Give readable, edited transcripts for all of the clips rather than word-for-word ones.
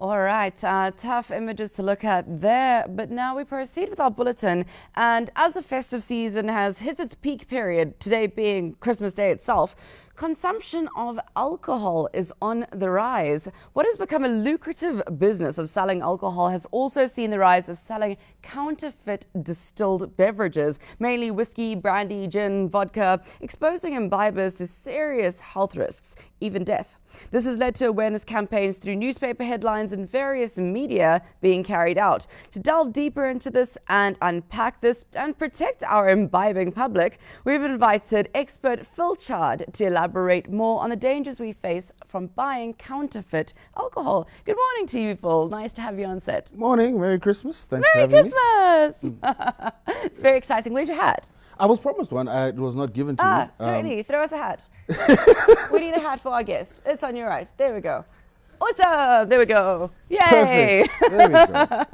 All right, tough images to look at there, but now we proceed with our bulletin. And as the festive season has hit its peak period, today being Christmas Day itself, consumption of alcohol is on the rise. What has become a lucrative business of selling alcohol has also seen the rise of selling counterfeit distilled beverages, mainly whiskey, brandy, gin, vodka, exposing imbibers to serious health risks, even death. This has led to awareness campaigns through newspaper headlines and various media being carried out. To delve deeper into this and unpack this and protect our imbibing public, we've invited expert Phil Chard to elaborate more on the dangers we face from buying counterfeit alcohol. Good morning to you, Phil. Nice to have you on set. Morning. Merry Christmas. Thanks Merry for having Christmas! It's very exciting. Where's your hat? I was promised one. It was not given to me. Really? Throw us a hat. We need a hat for our guest. It's on your right. There we go. Awesome. There we go. Yay. Perfect. There we go.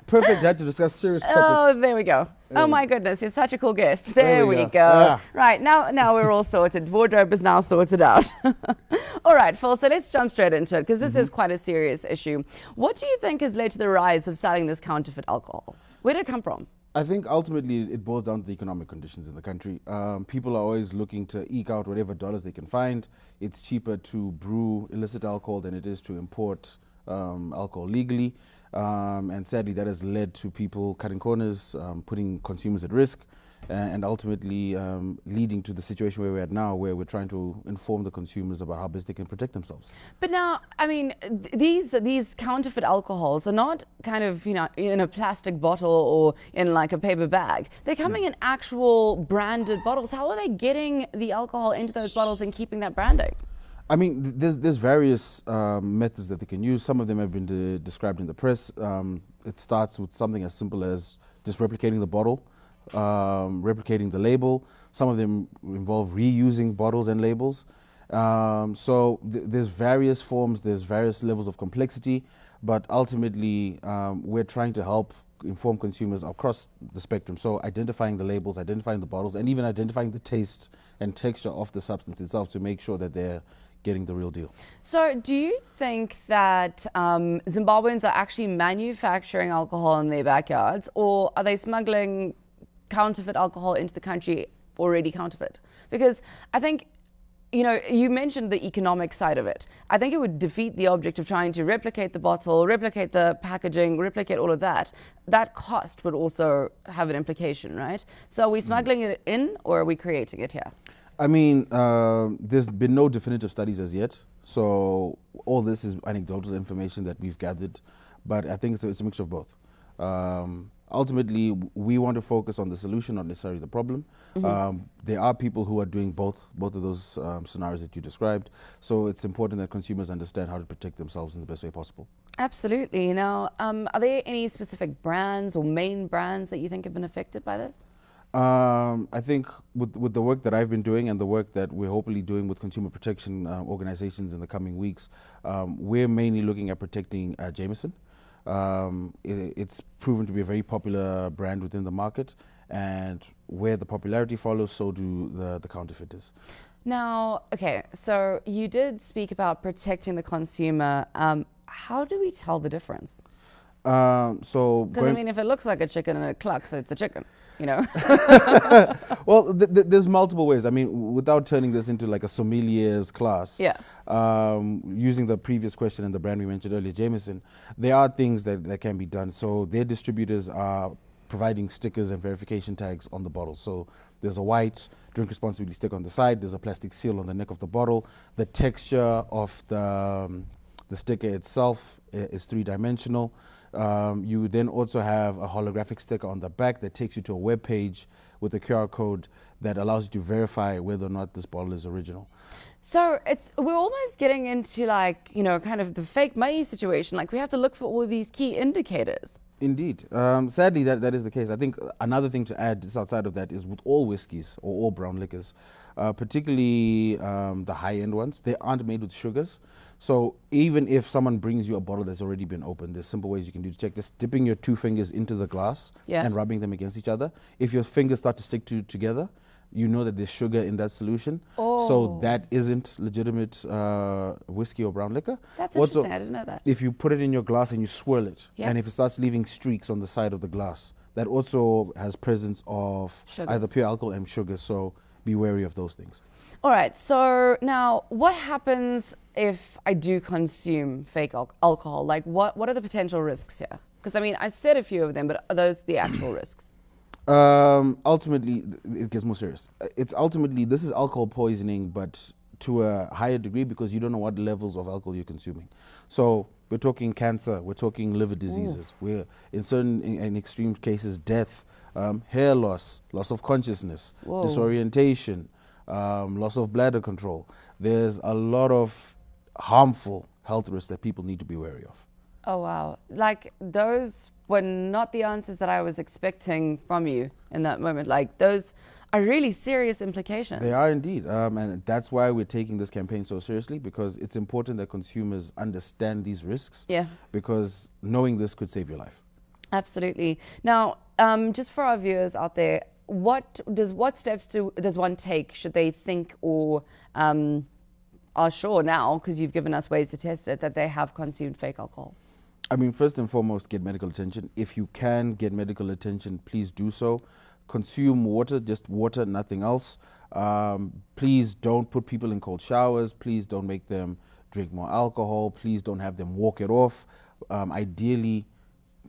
Perfect hat to discuss serious topics. Oh, there we go. Oh my goodness, you're such a cool guest. There we go. Ah. Right, now we're all sorted. Wardrobe is now sorted out. All right, Phil, so let's jump straight into it because this is quite a serious issue. What do you think has led to the rise of selling this counterfeit alcohol? Where did it come from? I think ultimately it boils down to the economic conditions in the country. People are always looking to eke out whatever dollars they can find. It's cheaper to brew illicit alcohol than it is to import alcohol legally. And sadly, that has led to people cutting corners, putting consumers at risk, and ultimately leading to the situation where we're at now, where we're trying to inform the consumers about how best they can protect themselves. But now, I mean, these counterfeit alcohols are not kind of, in a plastic bottle or in like a paper bag. They're coming in actual branded bottles. How are they getting the alcohol into those bottles and keeping that branding? I mean, there's various methods that they can use. Some of them have been described in the press. It starts with something as simple as just replicating the bottle, replicating the label. Some of them involve reusing bottles and labels. So there's various forms, there's various levels of complexity, but ultimately we're trying to help inform consumers across the spectrum. So identifying the labels, identifying the bottles, and even identifying the taste and texture of the substance itself to make sure that they're getting the real deal. So do you think that Zimbabweans are actually manufacturing alcohol in their backyards, or are they smuggling counterfeit alcohol into the country already counterfeit? Because I think, you mentioned the economic side of it. I think it would defeat the object of trying to replicate the bottle, replicate the packaging, replicate all of that. That cost would also have an implication, right? So are we smuggling it in, or are we creating it here? I mean, there's been no definitive studies as yet, so all this is anecdotal information that we've gathered, but I think it's a mixture of both. Ultimately, we want to focus on the solution, not necessarily the problem. There are people who are doing both of those scenarios that you described, so it's important that consumers understand how to protect themselves in the best way possible. Absolutely. Now, are there any specific brands or main brands that you think have been affected by this? I think with the work that I've been doing and the work that we're hopefully doing with consumer protection organizations in the coming weeks, we're mainly looking at protecting Jameson. It's proven to be a very popular brand within the market, and where the popularity follows, so do the counterfeiters. Now, okay, so you did speak about protecting the consumer. How do we tell the difference? Because I mean, if it looks like a chicken and it clucks, it's a chicken. Well, there's multiple ways. I mean, without turning this into like a sommelier's class, using the previous question and the brand we mentioned earlier, Jameson, there are things that can be done. So their distributors are providing stickers and verification tags on the bottle. So there's a white drink responsibly sticker on the side, there's a plastic seal on the neck of the bottle. The texture of the sticker itself is three-dimensional. You then also have a holographic sticker on the back that takes you to a web page with a QR code that allows you to verify whether or not this bottle is original. So we're almost getting into like, kind of the fake money situation. Like we have to look for all of these key indicators. Indeed. Sadly, that is the case. I think another thing to add just outside of that is with all whiskeys or all brown liquors, particularly the high-end ones, they aren't made with sugars. So even if someone brings you a bottle that's already been opened, there's simple ways you can do to check this. Dipping your two fingers into the glass and rubbing them against each other. If your fingers start to stick together, you know that there's sugar in that solution. Oh. So that isn't legitimate whiskey or brown liquor. That's Also, interesting. I didn't know that. if you put it in your glass and you swirl it, Yeah. and if it starts leaving streaks on the side of the glass, that also has presence of Sugars. either pure alcohol and sugar. So be wary of those things. All right. So now, what happens if I do consume fake alcohol? Like, what are the potential risks here? Because I mean, I said a few of them, but are those the actual risks? Ultimately, it gets more serious. This is alcohol poisoning, but to a higher degree because you don't know what levels of alcohol you're consuming. So we're talking cancer, we're talking liver diseases, we're in extreme cases, death, hair loss, loss of consciousness, Whoa. disorientation, loss of bladder control. There's a lot of harmful health risks that people need to be wary of. Oh, wow. Like, those were not the answers that I was expecting from you in that moment. Like, those are really serious implications. They are indeed. And that's why we're taking this campaign so seriously, because it's important that consumers understand these risks. Yeah. Because knowing this could save your life. Absolutely. Now, just for our viewers out there, what steps does one take should they think or are sure now, because you've given us ways to test it, that they have consumed fake alcohol? I mean, first and foremost, get medical attention. If you can get medical attention, please do so. Consume water, just water, nothing else. Please don't put people in cold showers. Please don't make them drink more alcohol. Please don't have them walk it off. Ideally,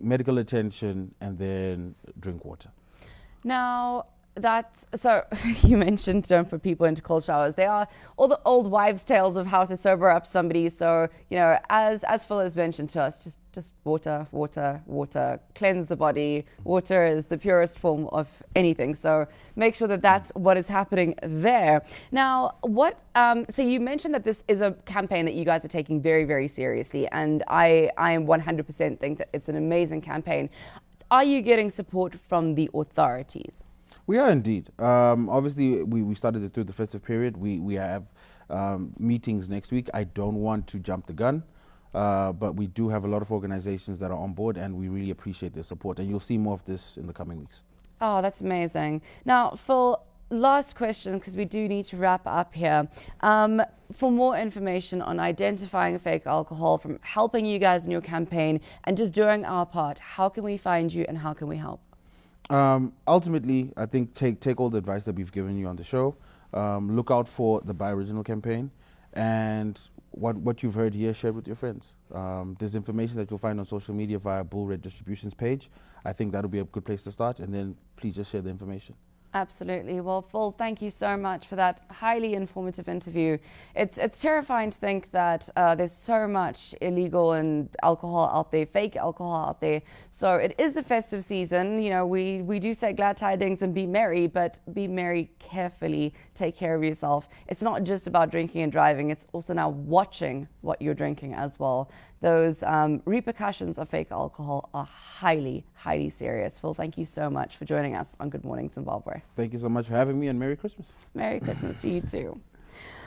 medical attention and then drink water. Now, so you mentioned don't put people into cold showers. They are all the old wives' tales of how to sober up somebody. So, you know, as Phil has mentioned to us, just water, water, water, cleanse the body. Water is the purest form of anything. So make sure that that's what is happening there. Now, so you mentioned that this is a campaign that you guys are taking very, very seriously. And I 100% think that it's an amazing campaign. Are you getting support from the authorities? We are indeed. Obviously, we started it through the festive period. We have meetings next week. I don't want to jump the gun, but we do have a lot of organizations that are on board, and we really appreciate their support. And you'll see more of this in the coming weeks. Oh, that's amazing. Now, Phil, last question, because we do need to wrap up here. For more information on identifying fake alcohol, from helping you guys in your campaign, and just doing our part, how can we find you and how can we help? Ultimately, I think take all the advice that we've given you on the show. Look out for the Buy Original campaign, and what you've heard here, share with your friends. There's information that you'll find on social media via Bull Red Distribution's page. I think that'll be a good place to start, and then please just share the information. Absolutely. Well, Phil, thank you so much for that highly informative interview. It's terrifying to think that there's so much illegal and alcohol out there, fake alcohol out there. So it is the festive season. You know, we do say glad tidings and be merry, but be merry carefully. Take care of yourself. It's not just about drinking and driving. It's also now watching what you're drinking as well. Those repercussions of fake alcohol are highly, highly serious. Phil, thank you so much for joining us on Good Morning Zimbabwe. Thank you so much for having me, and Merry Christmas. Merry Christmas to you too.